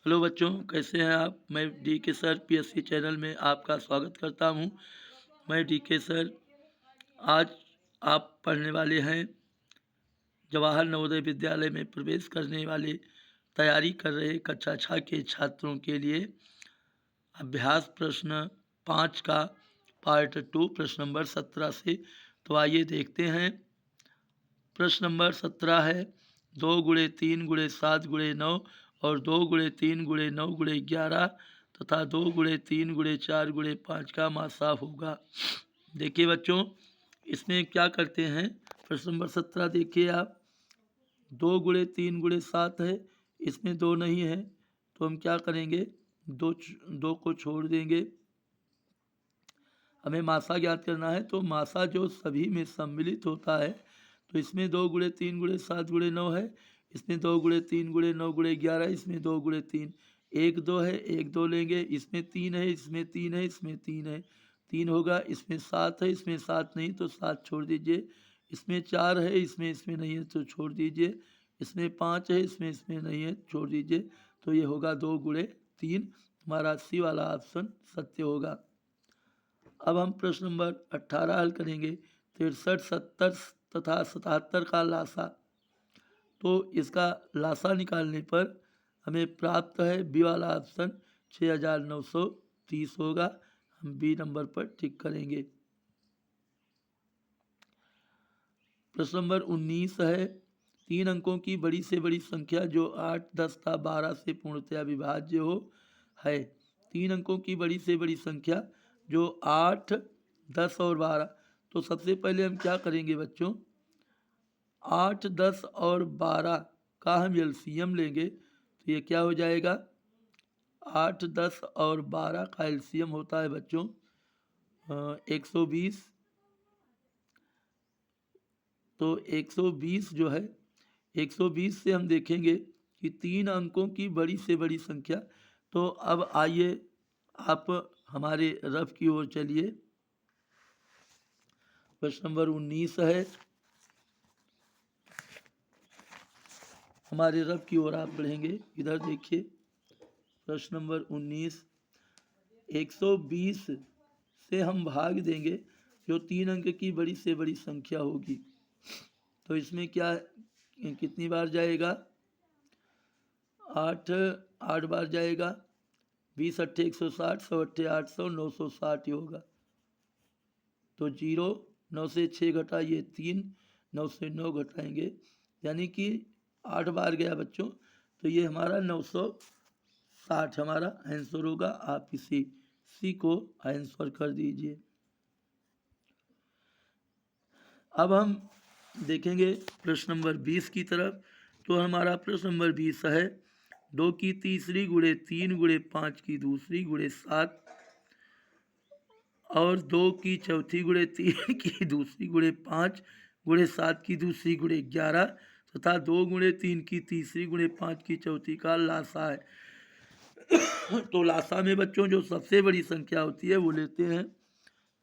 Hello बच्चों, कैसे हैं आप। मैं डी के सर पीएससी चैनल में आपका स्वागत करता हूं। मैं डी के सर। आज आप पढ़ने वाले हैं जवाहर नवोदय विद्यालय में प्रवेश करने वाले तैयारी कर रहे कक्षा 6 के छात्रों के लिए अभ्यास प्रश्न 5 का पार्ट 2 प्रश्न नंबर 17 से। तो आइए देखते हैं। प्रश्न नंबर 17 है 2 गुणे 3 गुणे 7 गुणे 9 और 2 गुणे 3 गुणे 9 गुणे 11 तथा 2 गुणे 3 गुणे 4 गुणे 5 का मासा होगा। देखिए बच्चों, इसमें क्या करते हैं। प्रश्न नंबर 17 देखिए आप। 2 गुणे 3 गुणे 7 है, इसमें 2 नहीं है तो हम क्या करेंगे, दो को छोड़ देंगे। हमें मासा ज्ञात करना है, तो मासा जो सभी में सम्मिलित होता है, तो इसमें 2 गुणे 3 गुणे 7 गुणे 9 है, इसमें 2 गुणे 3 गुणे 9 गुणे 11, इसमें 2 गुणे 3 1 2 है, 1 2 लेंगे। इसमें 3 है, इसमें 3 है, इसमें 3 है, 3 होगा। इसमें 7 है, इसमें 7 नहीं तो 7 छोड़ दीजिए। इसमें 4 है, इसमें नहीं है तो छोड़ दीजिए। इसमें 5 है, इसमें नहीं है, छोड़ दीजिए। तो ये होगा 2 गुणे 3। हमारा सी वाला ऑप्शन सत्य होगा। अब हम प्रश्न नंबर 18 हल करेंगे। 63 70 तथा 77 का लासा। तो इसका लासा निकालने पर हमें प्राप्त है बी वाला ऑप्शन 6930 होगा। हम बी नंबर पर टिक करेंगे। प्रश्न नंबर 19 है 3 अंकों की बड़ी से बड़ी संख्या जो 8 10 था 12 से पूर्णतया विभाज्य हो है। 3 अंकों की बड़ी से बड़ी संख्या जो 8 10 और 12। तो सबसे पहले हम क्या करेंगे बच्चों, 8 10 और 12 का हम एलसीएम लेंगे। तो ये क्या हो जाएगा, 8 10 और 12 का एलसीएम होता है बच्चों 120। तो 120 जो है, 120 से हम देखेंगे कि 3 अंकों की बड़ी से बड़ी संख्या। तो अब आइए आप हमारे रफ की ओर चलिए। प्रश्न नंबर 19 है, हमारे रफ की ओर आप बढ़ेंगे। इधर देखिए, प्रश्न नंबर 19 120 से हम भाग देंगे जो 3 अंक की बड़ी से बड़ी संख्या होगी। तो इसमें क्या कितनी बार जाएगा, 8 8 बार जाएगा। 20 अट्ठे 160, 100 अट्ठे 800, 960 होगा। तो 0 9 से 6 घटा ये 3, 9 से 9 घटाएंगे, यानी कि 8 बार गया बच्चों। तो ये हमारा 960 हमारा आंसर होगा। आप इसी सी को आंसर कर दीजिए। अब हम देखेंगे प्रश्न नंबर 20 की तरफ। तो हमारा प्रश्न नंबर 20 है 2 की तीसरी गुणे 3 गुणे 5 की दूसरी गुणे 7 और 2 की चौथी गुणे 3 की दूसरी गुणे 5 गुणे 7 की दूसरी गुणे 11 तथा 2 गुणे 3 की तीसरी गुणे 5 की चौथी का लासा है। तो लासा में बच्चों जो सबसे बड़ी संख्या होती है वो लेते हैं।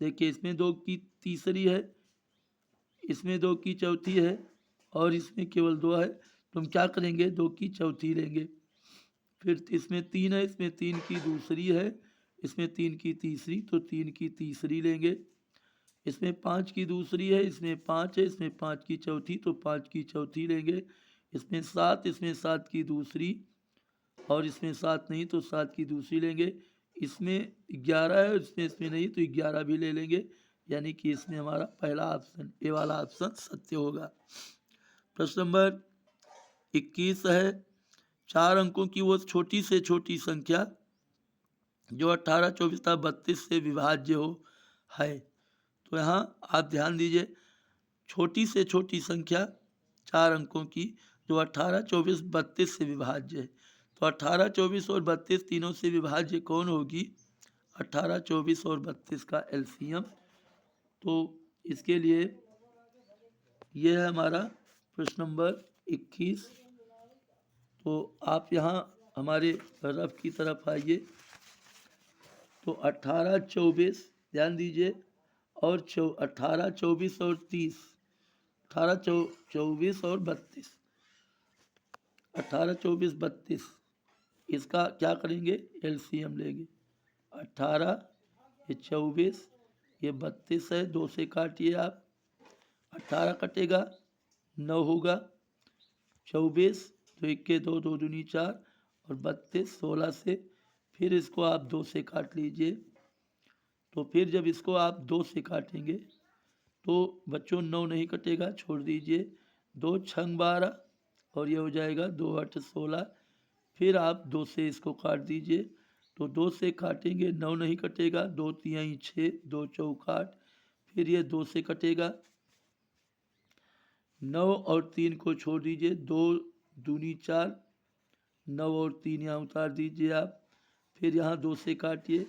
देखिए, इसमें 2 की तीसरी है, इसमें 2 की चौथी है और इसमें केवल 2 है। तो हम क्या करेंगे, 2 की चौथी लेंगे। फिर इसमें 3 है, इसमें 3 की दूसरी है, इसमें 3 की तीसरी, तो 3 की तीसरी लेंगे। इसमें 5 की दूसरी है, इसमें 5 है, इसमें 5 की चौथी, तो 5 की चौथी लेंगे। इसमें 7 की दूसरी और इसमें 7 नहीं तो 7 की दूसरी लेंगे। इसमें 11 है, इसमें नहीं तो 11 भी ले लेंगे, यानी कि इसमें हमारा पहला ऑप्शन ए वाला ऑप्शन सत्य होगा। प्रश्न नंबर 21 है 4 अंकों की वो छोटी से छोटी संख्या जो 18 24 तथा 32 से विभाज्य हो है। तो यहाँ आप ध्यान दीजिए, छोटी से छोटी संख्या 4 अंकों की जो 18 24 32 से विभाज्य है। तो 18 24 और 32 तीनों से विभाज्य कौन होगी, 18 24 और 32 का एलसीएम। तो इसके लिए यह है हमारा प्रश्न नंबर 21। तो आप यहाँ हमारे रफ की तरफ आइए। तो 18 24 ध्यान दीजिए और 18 24 और 30, 18 24 और 32, 18 24 32 इसका क्या करेंगे, एलसीएम लेंगे। 18, ये 24, ये 32 है, 2 से काटिए आप, 18 कटेगा, 9 होगा, 24, तो 1 के 2, 2 दूनी 4, और 32 16 से, फिर इसको आप 2 से काट लीजिए। तो फिर जब इसको आप 2 से काटेंगे तो बच्चों 9 नहीं कटेगा, छोड़ दीजिए, 2 छंग 12, और ये हो जाएगा 2 8 16। फिर आप 2 से इसको काट दीजिए, तो 2 से काटेंगे, 9 नहीं कटेगा, 2 तिहाई 6, 2 चौक 8, फिर ये 2 से कटेगा, 9 और 3 को छोड़ दीजिए, 2 दूनी 4, 9 और 3 यहाँ उतार दीजिए आप, फिर यहाँ 2 से काटिए,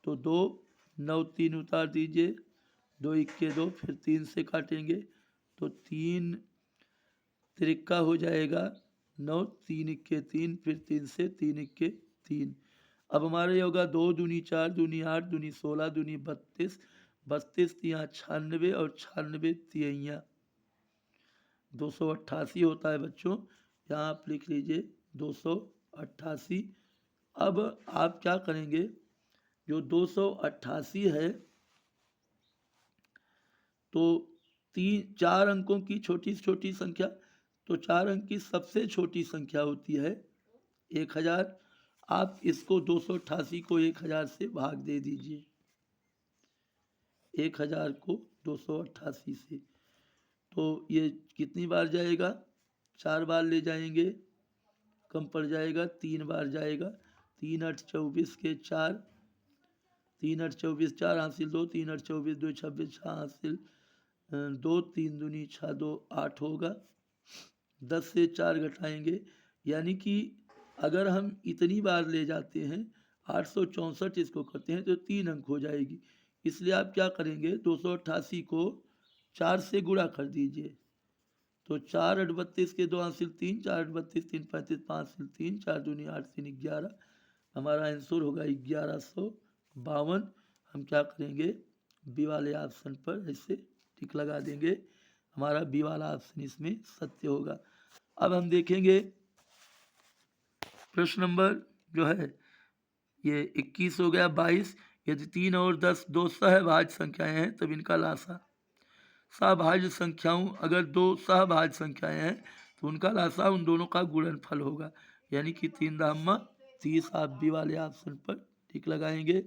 तो 2, 9 3 उतार दीजिए, 2 1 के 2, फिर 3 से काटेंगे, तो 3 त्रिक्का हो जाएगा 9, 3 1 के 3, फिर 3 से 3 1 के 3। अब हमारा ये होगा 2 दूनी 4, दूनी 8, दूनी 16, दूनी 32, 32 यहाँ 96, और 96 तिहैया 288 होता है बच्चों, यहाँ आप लिख लीजिए 288। अब आप क्या करेंगे, जो 288 है तो 4 अंकों की छोटी से छोटी संख्या, तो 4 अंक की सबसे छोटी संख्या होती है 1000। आप इसको 288 को 1000 से भाग दे दीजिए, 1000 को 288 से, तो ये कितनी बार जाएगा, 4 बार ले जाएंगे, कम पड़ जाएगा, 3 बार जाएगा, 3 8 24 के 4, 3 8 24 4 हासिल 2, 3 8 24 2 26 6 हासिल 2, 3 दूनी 6 2 8 होगा, 10 से 4 घटाएंगे, यानी कि अगर हम इतनी बार ले जाते हैं 864 इसको करते हैं तो 3 अंक हो जाएगी। इसलिए आप क्या करेंगे, 288 को 4 से गुणा कर दीजिए, तो 4 8 32 के 2 हासिल 3, 4 8 32 3 35 5 हासिल 3, 4 दूनी 8 3 11, हमारा आंसर होगा 1152। हम क्या करेंगे, बी वाले ऑप्शन पर ऐसे टिक लगा देंगे, हमारा बी वाला ऑप्शन इसमें सत्य होगा। अब हम देखेंगे प्रश्न नंबर जो है ये 21 हो गया। 22, यदि 3 और 10 दो सहभाज्य संख्याएं हैं तब इनका लासा। सहभाज्य संख्याओं, अगर 2 सहभाज्य संख्याएं हैं तो उनका लासा उन दोनों का गुणनफल होगा, यानी कि 3 दामा 30। आप बी वाले ऑप्शन पर टिक लगाएंगे।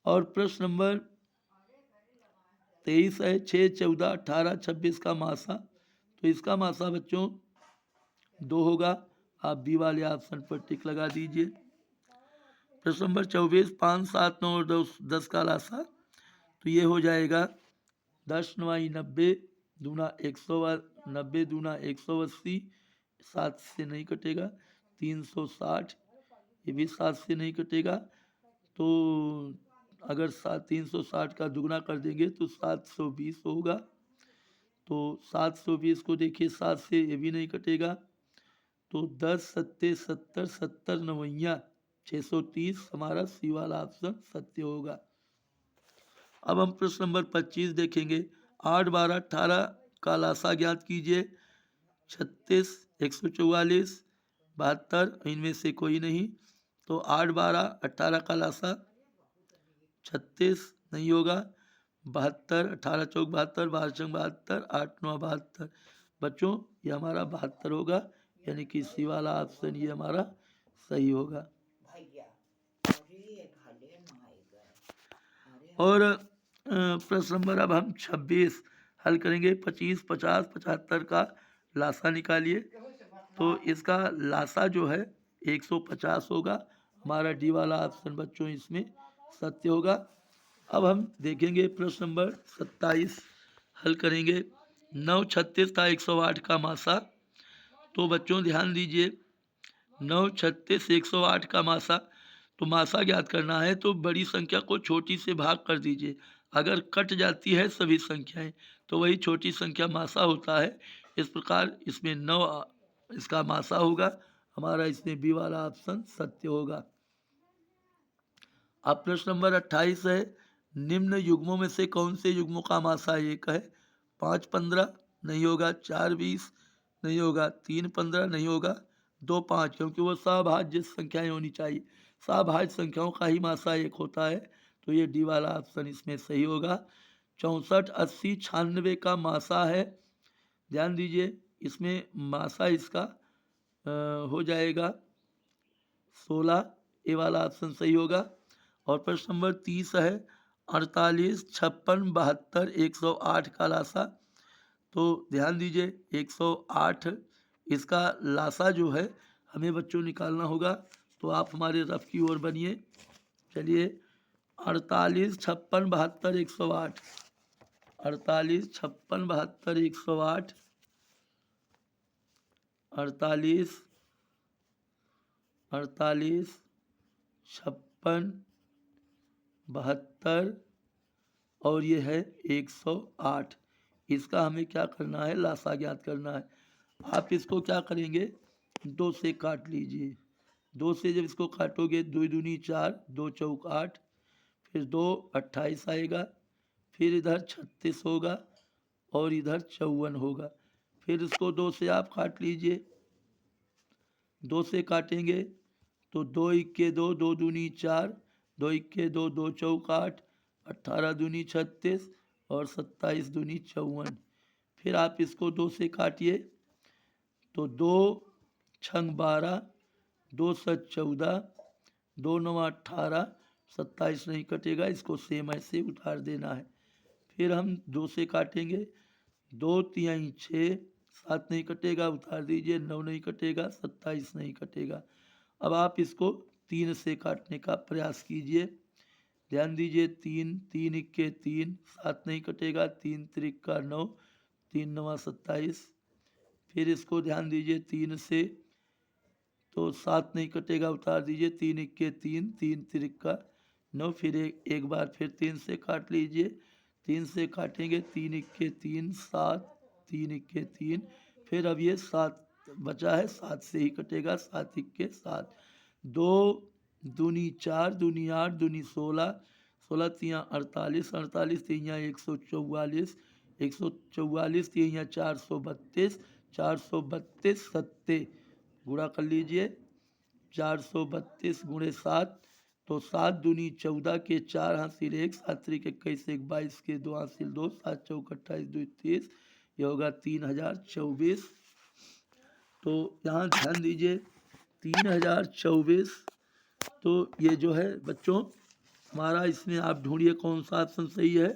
और प्रश्न नंबर 23 है 6 14 18 26 का मासा, तो इसका मासा बच्चों 2 होगा। आप बी वाले ऑप्शन पर टिक लगा दीजिए। प्रश्न नंबर 24 5 7 9 और 10 का लासा, तो ये हो जाएगा 10 9 90 दूना 190 दूना 180, 7 से नहीं कटेगा, 360, ये भी 7 से नहीं कटेगा, तो अगर 360 का दुगना कर देंगे तो 720 होगा, तो 720 को देखिए 7 से ये भी नहीं कटेगा, तो 10 सत्ते 70 70 नवैया 630, हमारा सी वाला ऑप्शन सत्य होगा। अब हम प्रश्न नंबर 25 देखेंगे। 8 12 18 का लासा ज्ञात कीजिए। 36 144 72, इनमें से कोई नहीं, तो 8 12 18 का लासा 36 नहीं होगा, 72 18 चौक 72 12 चौक 72 8 9 72, बच्चों ये हमारा 72 होगा, यानी कि सी वाला ऑप्शन ये हमारा सही होगा। और प्रश्न नंबर अब हम 26 हल करेंगे। 25 50 75 का लासा निकालिए, तो इसका लासा जो है 150 होगा, हमारा डी वाला ऑप्शन बच्चों इसमें सत्य होगा। अब हम देखेंगे प्रश्न नंबर 27 हल करेंगे। 9 36 था 108 का मासा, तो बच्चों ध्यान दीजिए 9 36 108 का मासा, तो मासा ज्ञात करना है तो बड़ी संख्या को छोटी से भाग कर दीजिए, अगर कट जाती है सभी संख्याएं तो वही छोटी संख्या मासा होता है। इस प्रकार इसमें 9 इसका मासा होगा, हमारा इसमें बी वाला ऑप्शन सत्य होगा। अब प्रश्न नंबर 28 है। निम्न युग्मों में से कौन से युग्मों का मासा 1 है। 5 15 नहीं होगा, 4 20 नहीं होगा, 3 15 नहीं होगा, 2 5, क्योंकि वो सभाज्य संख्याएं होनी चाहिए। सभाज्य संख्याओं का ही मासा 1 होता है, तो ये डी वाला ऑप्शन इसमें सही होगा। 64 80 96 का मासा है। ध्यान दीजिए, इसमें मासा इसका हो जाएगा 16, ये वाला ऑप्शन सही होगा। और प्रश्न नंबर 30 है 48 56 72 108 का लासा। तो ध्यान दीजिए 108 इसका लासा जो है हमें बच्चों निकालना होगा, तो आप हमारे रफ की ओर बनिए। चलिए 48 56 72 108, 48 56 72 108, 48 48 56 72 और ये है 108। इसका हमें क्या करना है, लासा ज्ञात करना है। आप इसको क्या करेंगे, 2 से काट लीजिए। 2 से जब इसको काटोगे 2 दूनी 4, 2 चौक 8, फिर 2 28 आएगा, फिर इधर 36 होगा और इधर 54 होगा। फिर इसको 2 से आप काट लीजिए। 2 से काटेंगे तो 2 इक्के 2, 2 दूनी 4, 2 इक्के 2, 2 चौक 8, 18 दूनी 36 और 27 दूनी 54। फिर आप इसको 2 से काटिए तो 2 छंग 12, 2 सत 14, 2 9 18, 27 नहीं कटेगा, इसको सेम ऐसे उतार देना है। फिर हम 2 से काटेंगे, 2 तिहाई 6, 7 नहीं कटेगा, उतार दीजिए, 9 नहीं कटेगा, 27 नहीं कटेगा। अब आप इसको 3 से काटने का प्रयास कीजिए। ध्यान दीजिए 3 3 इक्के 3, 7 नहीं कटेगा, 3 त्रिक्का 9, 3 9 27। फिर इसको ध्यान दीजिए 3 से तो 7 नहीं कटेगा, उतार दीजिए, 3 इक्के 3, 3 त्रिक्का 9। फिर एक बार फिर 3 से काट लीजिए। 3 से काटेंगे, 3 इक्के 3 7, 3 इक्के 3। फिर अब ये 7 बचा है, 7 से ही कटेगा, 7 इक्के 7। 2 दूनी 4, दूनी 8, दूनी 16, 16 तियाँ 48, 48 तियाँ 144, 144 तियाँ 432, 432 सत्ते गुणा कर लीजिए। 432 गुणे 7, तो 7 दूनी 14 के 4 हासिल 1, 7 त्रिक 21 1 22 के 2 हासिल 2, 7 चौक 28 2 30, ये होगा 3024। तो यहाँ ध्यान दीजिए 3024। तो ये जो है बच्चों हमारा, इसमें आप ढूंढिए कौन सा ऑप्शन सही है।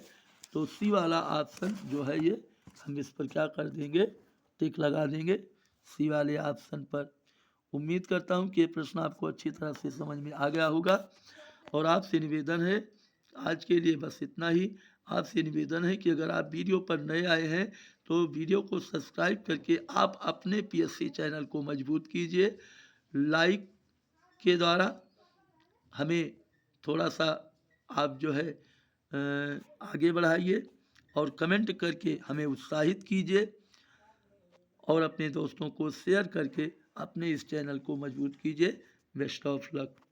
तो सी वाला ऑप्शन जो है ये हम इस पर क्या कर देंगे, टिक लगा देंगे सी वाले ऑप्शन पर। उम्मीद करता हूँ कि ये प्रश्न आपको अच्छी तरह से समझ में आ गया होगा। और आपसे निवेदन है, आज के लिए बस इतना ही। आपसे निवेदन है कि अगर आप वीडियो पर नए आए हैं तो वीडियो को सब्सक्राइब करके आप अपने पीएससी चैनल को मजबूत कीजिए। लाइक के द्वारा हमें थोड़ा सा आप जो है आगे बढ़ाइए और कमेंट करके हमें उत्साहित कीजिए और अपने दोस्तों को शेयर करके अपने इस चैनल को मजबूत कीजिए। Best of luck.